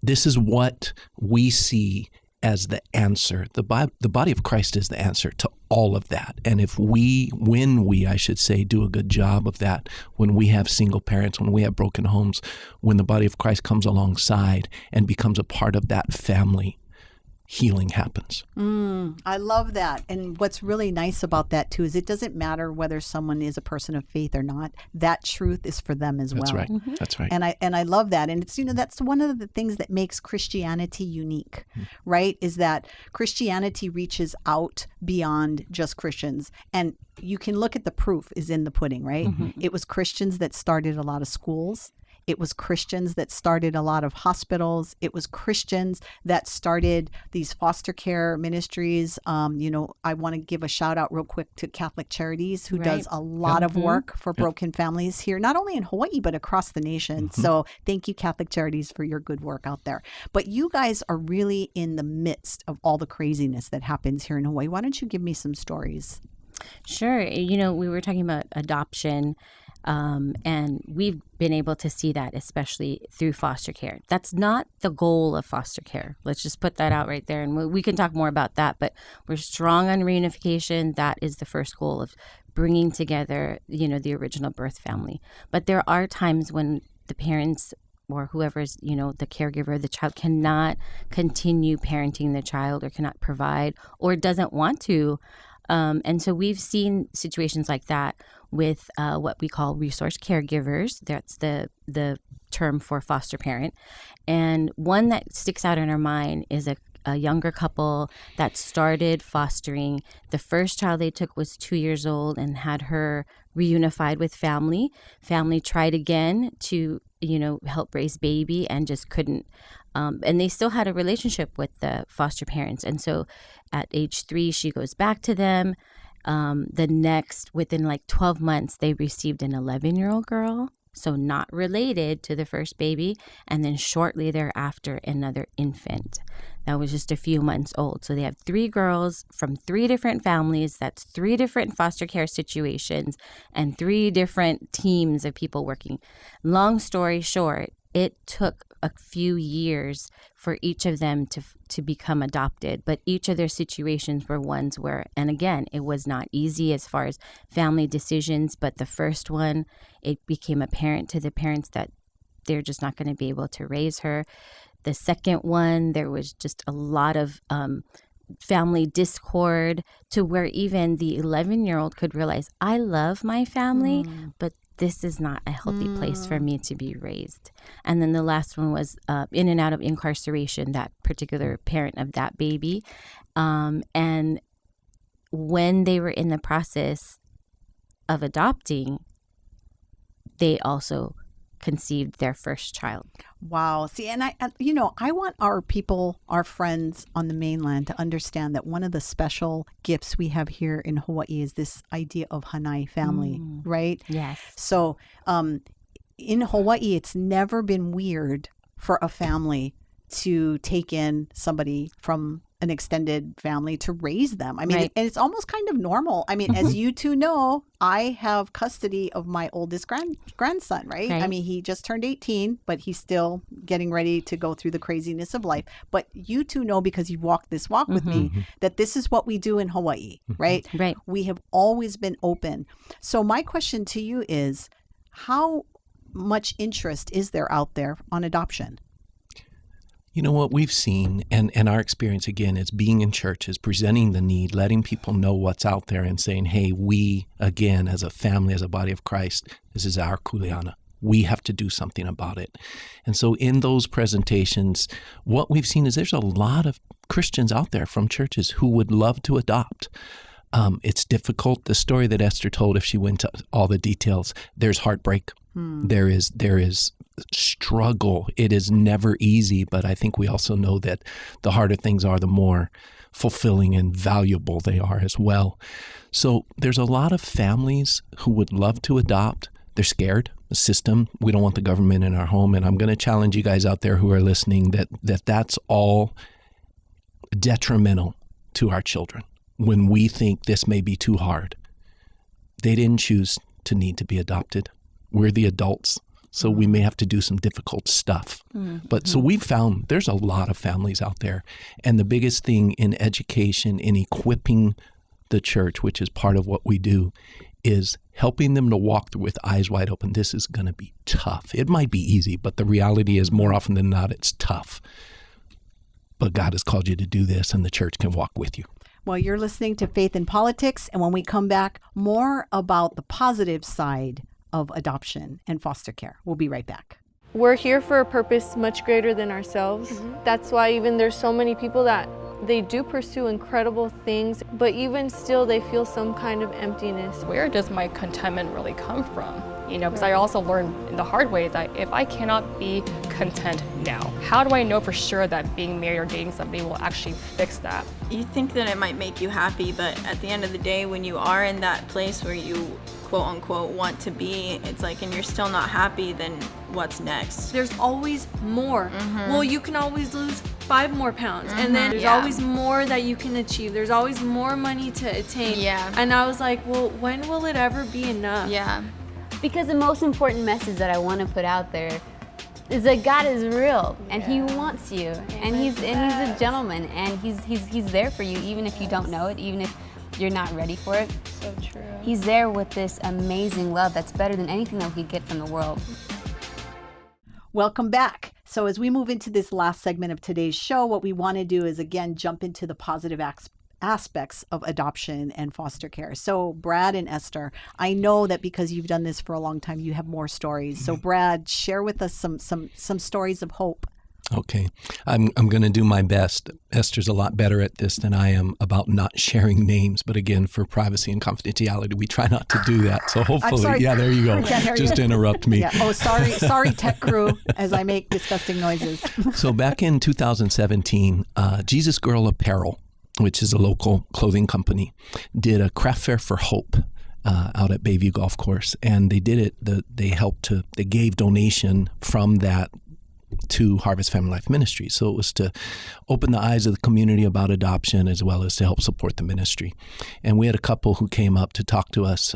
This is what we see as the answer. The body of Christ is the answer to all of that. And when we, I should say, do a good job of that, when we have single parents, when we have broken homes, when the body of Christ comes alongside and becomes a part of that family, healing happens. I love that. And what's really nice about that too is it doesn't matter whether someone is a person of faith or not. That truth is for them as well. That's right. That's right. And I love that. And it's, that's one of the things that makes Christianity unique, right? Is that Christianity reaches out beyond just Christians. And you can look at the proof is in the pudding, right? It was Christians that started a lot of schools. It was Christians that started a lot of hospitals. It was Christians that started these foster care ministries. I want to give a shout out real quick to Catholic Charities, who does a lot of work for broken families here, not only in Hawaii, but across the nation. So thank you, Catholic Charities, for your good work out there. But you guys are really in the midst of all the craziness that happens here in Hawaii. Why don't you give me some stories? Sure. We were talking about adoption, and we've been able to see that, especially through foster care. That's not the goal of foster care. Let's just put that out right there. And we can talk more about that, but we're strong on reunification. That is the first goal of bringing together, the original birth family. But there are times when the parents or whoever's, the caregiver, the child cannot continue parenting the child or cannot provide or doesn't want to. And so we've seen situations like that with what we call resource caregivers. That's the term for foster parent. And one that sticks out in our mind is a younger couple that started fostering. The first child they took was 2 years old and had her reunified with family. Family tried again to, help raise baby and just couldn't. And they still had a relationship with the foster parents. And so at age 3, she goes back to them. Within like 12 months, they received an 11-year-old girl, so not related to the first baby. And then shortly thereafter, another infant that was just a few months old. So they have 3 girls from 3 different families. That's 3 different foster care situations and 3 different teams of people working. Long story short, it took a few years for each of them to become adopted, but each of their situations were ones where, and again, it was not easy as far as family decisions, but the first one, it became apparent to the parents that they're just not going to be able to raise her. The second one, there was just a lot of family discord to where even the 11-year-old could realize, I love my family, but this is not a healthy place for me to be raised. And then the last one was in and out of incarceration, that particular parent of that baby. And when they were in the process of adopting, they also conceived their first child. Wow. See, and I want our people, our friends on the mainland to understand that one of the special gifts we have here in Hawaii is this idea of Hanai family, right? Yes. So in Hawaii, it's never been weird for a family to take in somebody from an extended family to raise them. I mean, Right. and it's almost kind of normal. I mean, as you two know, I have custody of my oldest grandson, right? Right. I mean, he just turned 18, but he's still getting ready to go through the craziness of life. But you two know, because you've walked this walk with me, that this is what we do in Hawaii, right? Right. We have always been open. So my question to you is, how much interest is there out there on adoption? You know what we've seen, and our experience, again, is being in churches, presenting the need, letting people know what's out there and saying, hey, we, again, as a family, as a body of Christ, this is our kuleana. We have to do something about it. And so in those presentations, what we've seen is there's a lot of Christians out there from churches who would love to adopt. It's difficult. The story that Esther told, if she went to all the details, there's heartbreak. There is struggle. It is never easy, but I think we also know that the harder things are, the more fulfilling and valuable they are as well. So there's a lot of families who would love to adopt. They're scared. The system, we don't want the government in our home. And I'm going to challenge you guys out there who are listening that's all detrimental to our children. When we think this may be too hard, they didn't choose to need to be adopted. We're the adults, so we may have to do some difficult stuff. But so we've found there's a lot of families out there. And the biggest thing in education, in equipping the church, which is part of what we do, is helping them to walk through with eyes wide open. This is going to be tough. It might be easy, but the reality is more often than not, it's tough. But God has called you to do this, and the church can walk with you. Well, you're listening to Faith in Politics, and when we come back, more about the positive side of adoption and foster care. We'll be right back. We're here for a purpose much greater than ourselves. That's why even there's so many people that they do pursue incredible things, but even still they feel some kind of emptiness. Where does my contentment really come from? you know, because I also learned the hard way that if I cannot be content now, how do I know for sure that being married or dating somebody will actually fix that? You think that it might make you happy, but at the end of the day, when you are in that place where you quote unquote want to be, it's like, and you're still not happy, then what's next? There's always more. Well, you can always lose 5 more pounds, and then there's Yeah. always more that you can achieve. There's always more money to attain. Yeah. And I was like, well, when will it ever be enough? Yeah. Because the most important message that I want to put out there is that God is real, and He wants you, and He's a gentleman, and He's there for you, even if you don't know it, even if you're not ready for it. So true. He's there with this amazing love that's better than anything that we could get from the world. Welcome back. So as we move into this last segment of today's show, what we want to do is, again, jump into the positive aspects of adoption and foster care. So Brad and Esther, I know that because you've done this for a long time, you have more stories. So Brad, share with us some stories of hope. Okay. I'm going to do my best. Esther's a lot better at this than I am about not sharing names. But again, for privacy and confidentiality, we try not to do that. So hopefully, yeah, there you go. Just interrupt me. Yeah. Oh, sorry, tech crew, as I make disgusting noises. So back in 2017, Jesus Girl Apparel, which is a local clothing company, did a craft fair for hope out at Bayview Golf Course. And they did it, they gave donation from that to Harvest Family Life Ministries. So it was to open the eyes of the community about adoption as well as to help support the ministry. And we had a couple who came up to talk to us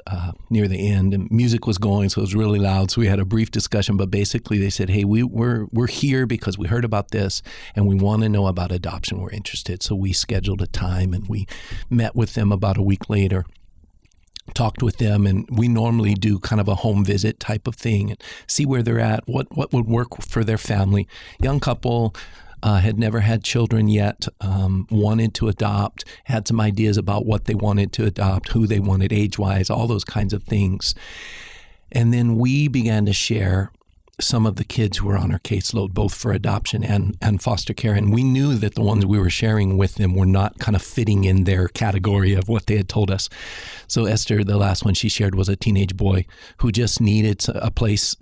near the end, and music was going, so it was really loud. So we had a brief discussion, but basically they said, hey, we're here because we heard about this and we want to know about adoption. We're interested. So we scheduled a time and we met with them about a week later, talked with them, and we normally do kind of a home visit type of thing and see where they're at, what would work for their family. Young couple, had never had children yet, wanted to adopt, had some ideas about what they wanted to adopt, who they wanted age-wise, all those kinds of things. And then we began to share some of the kids who were on our caseload, both for adoption and foster care. And we knew that the ones we were sharing with them were not kind of fitting in their category of what they had told us. So Esther, the last one she shared was a teenage boy who just needed a place,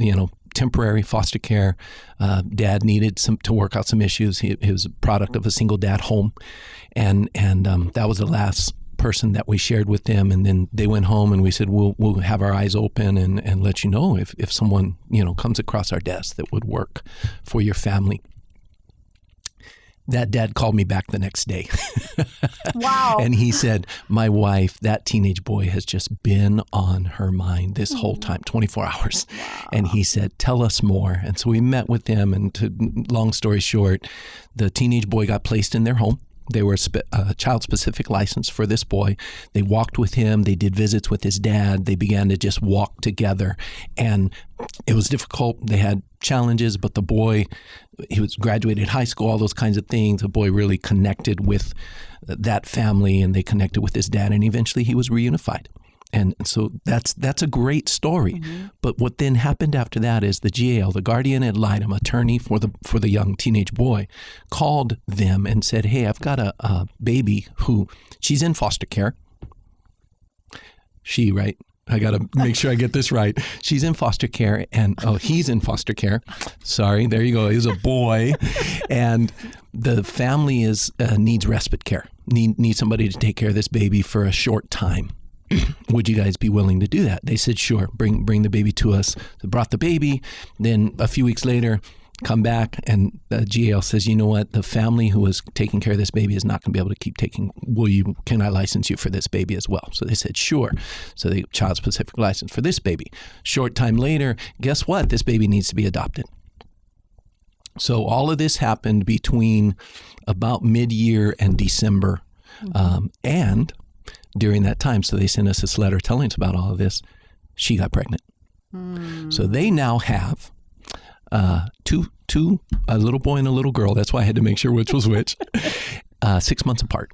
temporary foster care. Dad needed to work out some issues. He was a product of a single dad home. And that was the last person that we shared with them, and then they went home and we said we'll have our eyes open and let you know if someone comes across our desk that would work for your family. That dad called me back the next day. Wow. And he said, my wife, that teenage boy has just been on her mind this whole time, 24 hours. Wow. And he said, tell us more. And so we met with them, and long story short, the teenage boy got placed in their home. They were a child-specific license for this boy. They walked with him. They did visits with his dad. They began to just walk together. And it was difficult. They had challenges, but the boy, he was graduated high school, all those kinds of things. The boy really connected with that family, and they connected with his dad, and eventually he was reunified. And so that's a great story. Mm-hmm. But what then happened after that is the GAL, the guardian ad litem attorney for the young teenage boy, called them and said, hey, I've got a baby who, she's in foster care. Right? I got to make sure I get this right. She's in foster care, and he's in foster care. Sorry, there you go. He's a boy. And the family needs respite care, needs somebody to take care of this baby for a short time. Would you guys be willing to do that? They said, sure, bring the baby to us. They brought the baby. Then a few weeks later, come back, and the GAL says, you know what? The family who is taking care of this baby is not going to be able to keep taking. Can I license you for this baby as well? So they said, sure. So they child-specific license for this baby. Short time later, guess what? This baby needs to be adopted. So all of this happened between about mid-year and December. Mm-hmm. And during that time, so they sent us this letter telling us about all of this. She got pregnant. So they now have two, a little boy and a little girl. That's why I had to make sure which was which. 6 months apart.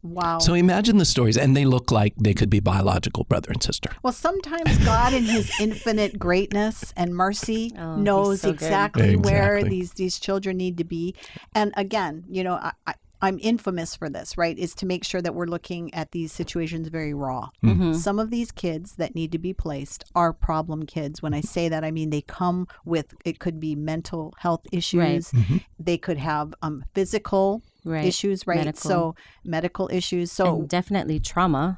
Wow. So imagine the stories, and they look like they could be biological brother and sister. Well, sometimes God in his infinite greatness and mercy knows so exactly where these children need to be. And again, I'm infamous for this, right, is to make sure that we're looking at these situations very raw. Some of these kids that need to be placed are problem kids. When I say that, I mean they come with, it could be mental health issues. They could have physical issues, right? Medical. So medical issues. So and definitely trauma.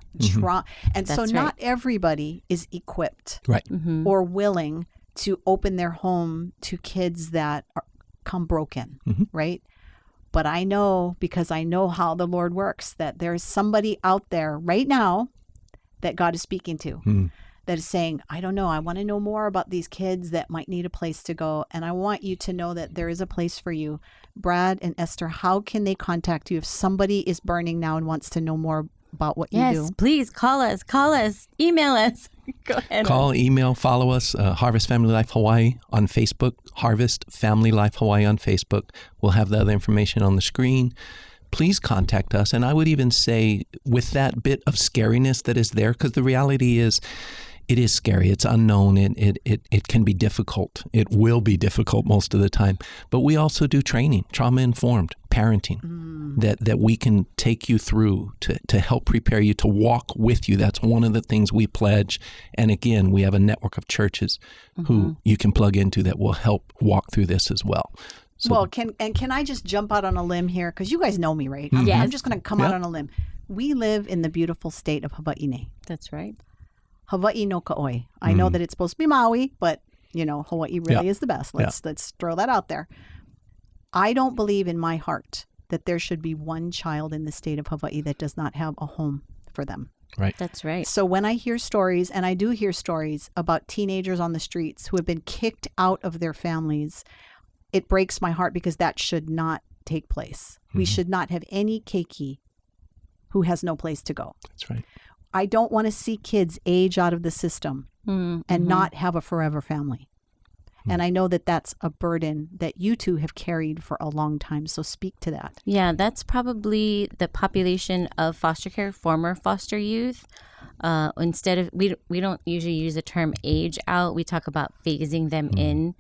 And so That's not everybody is equipped Right. or willing to open their home to kids that come broken, right? But I know, because I know how the Lord works, that there's somebody out there right now that God is speaking to that is saying, I don't know, I want to know more about these kids that might need a place to go. And I want you to know that there is a place for you. Brad and Esther, how can they contact you if somebody is burning now and wants to know more about what you do? Yes, please call us, email us. Go ahead. Call, email, follow us, Harvest Family Life Hawaii on Facebook, Harvest Family Life Hawaii on Facebook. We'll have the other information on the screen. Please contact us. And I would even say, with that bit of scariness that is there, because the reality is, it is scary. It's unknown. It can be difficult. It will be difficult most of the time. But we also do training, trauma-informed parenting, that we can take you through to help prepare you to walk with you. That's one of the things we pledge. And again, we have a network of churches who you can plug into that will help walk through this as well. So, Well, can I just jump out on a limb here? Because you guys know me, right? I'm just going to come out on a limb. We live in the beautiful state of Hawaii. That's right. Hawaii no ka'oi. I know that it's supposed to be Maui, but Hawaii really is the best. Let's throw that out there. I don't believe in my heart that there should be one child in the state of Hawaii that does not have a home for them. Right. That's right. So when I hear stories, and I do hear stories about teenagers on the streets who have been kicked out of their families, it breaks my heart, because that should not take place. We should not have any keiki who has no place to go. That's right. I don't want to see kids age out of the system and not have a forever family. And I know that that's a burden that you two have carried for a long time. So speak to that. Yeah, that's probably the population of foster care, former foster youth. Instead of, we don't usually use the term age out. We talk about phasing them in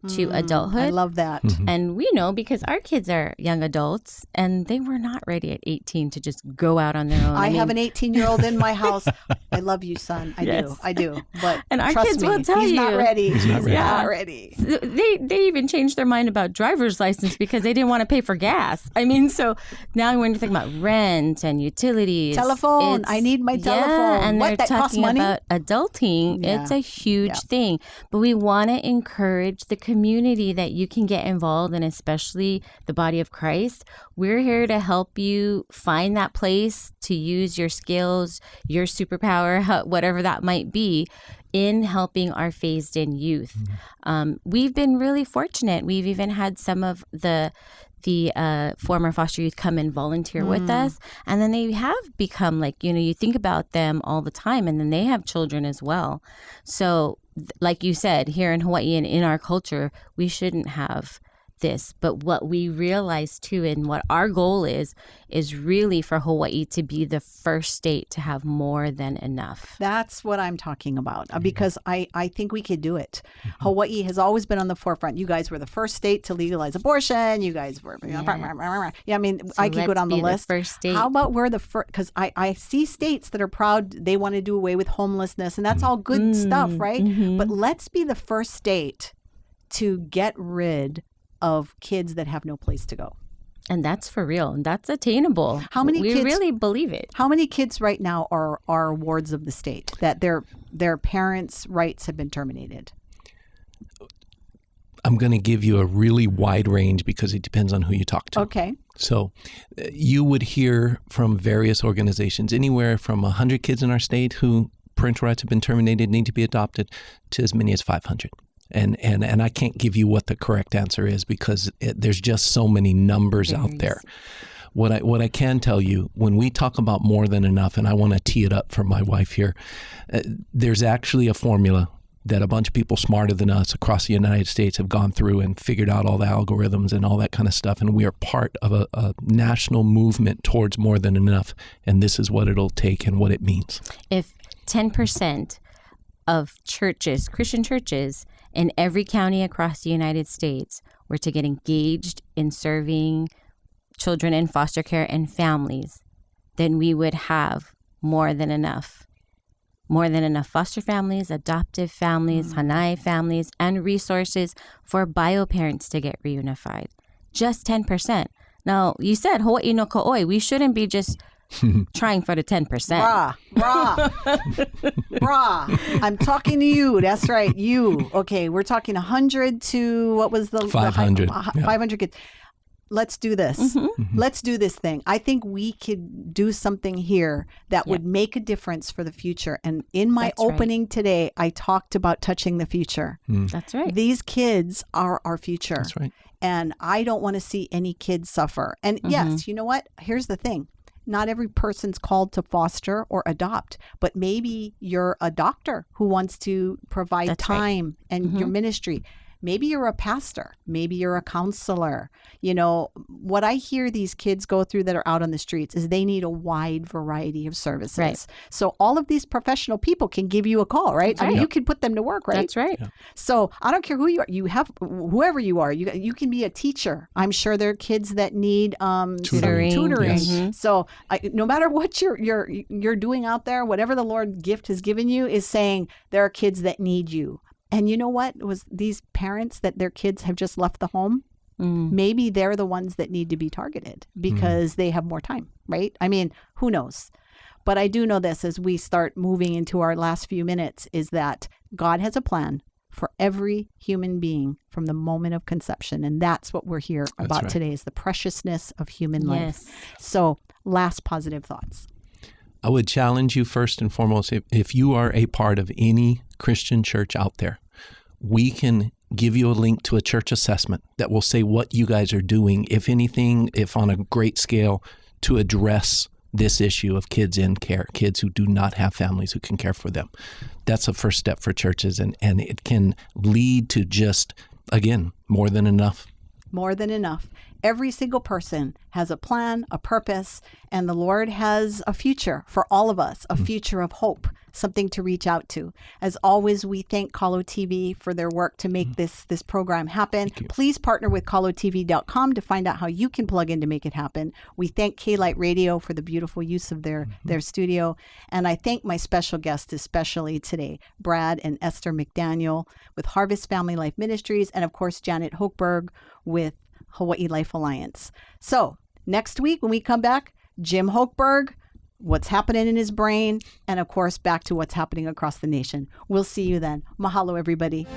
to adulthood. I love that. And we know, because our kids are young adults and they were not ready at 18 to just go out on their own. I have an 18-year-old in my house. I love you, son. I do. But and our trust kids me, will tell he's you. not ready. He's not ready. Not ready. They even changed their mind about driver's license because they didn't want to pay for gas. I mean, so now when you're thinking about rent and utilities. Telephone. I need my telephone. Yeah, and What, they're that costs talking money? about adulting. Yeah. It's a huge Yeah. thing. But we want to encourage the community that you can get involved in, especially the body of Christ. We're here to help you find that place to use your skills, your superpower, whatever that might be, in helping our phased in youth. We've been really fortunate. We've even had some of the former foster youth come and volunteer with us, and then they have become like, you think about them all the time, and then they have children as well. So like you said, here in Hawaii and in our culture, we shouldn't have this. But what we realize too, and what our goal is really for Hawaii to be the first state to have more than enough. That's what I'm talking about, because I think we could do it. Hawaii has always been on the forefront. You guys were the first state to legalize abortion. You guys were, yeah, I mean, So I could go let's down the be list. first state. How about we're the first? Because I see states that are proud, they want to do away with homelessness, and that's all good stuff, right? But let's be the first state to get rid of kids that have no place to go. And that's for real. And that's attainable. How many we kids, really believe it. How many kids right now are wards of the state that their parents' rights have been terminated? I'm going to give you a really wide range because it depends on who you talk to. Okay. So you would hear from various organizations, anywhere from 100 kids in our state who parental rights have been terminated, need to be adopted, to as many as 500. And I can't give you what the correct answer is because there's just so many numbers out there. What I can tell you, when we talk about more than enough, and I want to tee it up for my wife here, there's actually a formula that a bunch of people smarter than us across the United States have gone through and figured out all the algorithms and all that kind of stuff. And we are part of a national movement towards more than enough. And this is what it'll take and what it means. If 10% of churches, Christian churches, in every county across the United States were to get engaged in serving children in foster care and families, then we would have more than enough. More than enough foster families, adoptive families, Hanai families, and resources for bio parents to get reunified. Just 10%. Now, you said Hawaii no Ka'oi. We shouldn't be just trying for the 10%. Brah. I'm talking to you. That's right. You. Okay, we're talking 100 to, what was the 500. 500 kids. Let's do this. Let's do this thing. I think we could do something here that would make a difference for the future. And in my opening today, I talked about touching the future. That's right. These kids are our future. That's right. And I don't want to see any kids suffer. And yes, you know what? Here's the thing. Not every person's called to foster or adopt, but maybe you're a doctor who wants to provide time and your ministry. Maybe you're a pastor. Maybe you're a counselor. You know, what I hear these kids go through that are out on the streets is they need a wide variety of services. Right. So all of these professional people can give you a call, right? I mean, you can put them to work, right? That's right. Yeah. So I don't care who you are. You have whoever you are. You can be a teacher. I'm sure there are kids that need tutoring. Yes. So no matter what you're doing out there, whatever the Lord gift has given you is saying there are kids that need you. And you know what? It was these parents that their kids have just left the home. Maybe they're the ones that need to be targeted because they have more time, right? I mean, who knows? But I do know this as we start moving into our last few minutes is that God has a plan for every human being from the moment of conception. And that's what we're here about today is the preciousness of human life. So last positive thoughts. I would challenge you first and foremost, if you are a part of any Christian church out there, we can give you a link to a church assessment that will say what you guys are doing, if anything, if on a great scale, to address this issue of kids in care, kids who do not have families who can care for them. That's a first step for churches, and it can lead to just, again, more than enough. More than enough. Every single person has a plan, a purpose, and the Lord has a future for all of us, a future of hope, something to reach out to. As always, we thank Kalo TV for their work to make this program happen. Please partner with kalotv.com to find out how you can plug in to make it happen. We thank K-Light Radio for the beautiful use of their studio. And I thank my special guests, especially today, Brad and Esther McDaniel with Harvest Family Life Ministries, and of course, Janet Hochberg with Hawaii Life Alliance. So next week when we come back, Jim Hochberg, what's happening in his brain, and of course back to what's happening across the nation. We'll see you then. Mahalo, everybody.